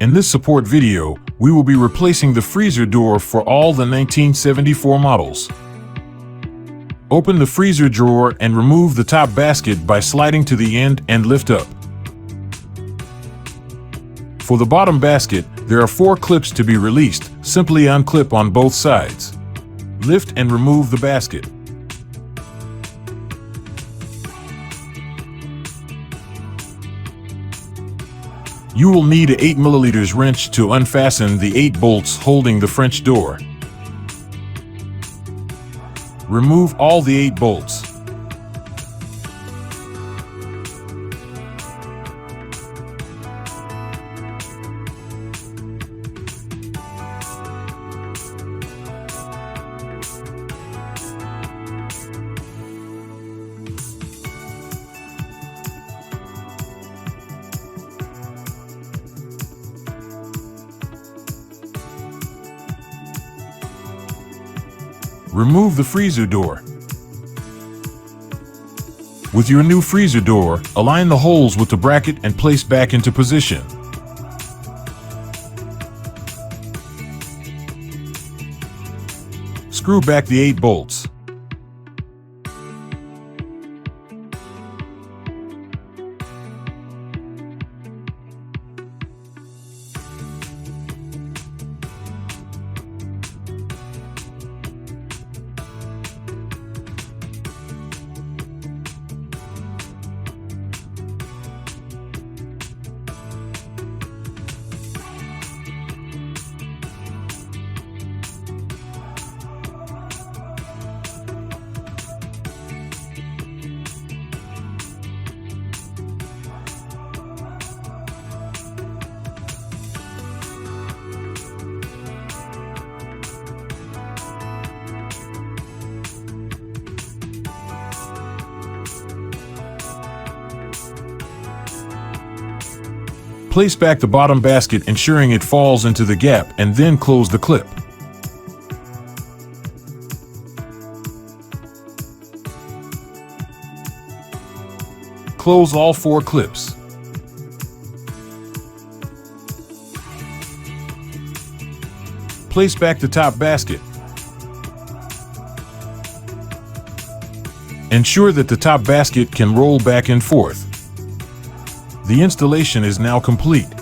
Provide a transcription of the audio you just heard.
In this support video, we will be replacing the freezer door for all the 1974 models. Open the freezer drawer and remove the top basket by sliding to the end and lift up. For the bottom basket, there are 4 clips to be released. Simply unclip on both sides. Lift and remove the basket. You will need an 8 mm wrench to unfasten the 8 bolts holding the French door. Remove all the 8 bolts. Remove the freezer door. With your new freezer door, align the holes with the bracket and place back into position. Screw back the 8 bolts. Place back the bottom basket, ensuring it falls into the gap, and then close the clip. Close all 4 clips. Place back the top basket. Ensure that the top basket can roll back and forth. The installation is now complete.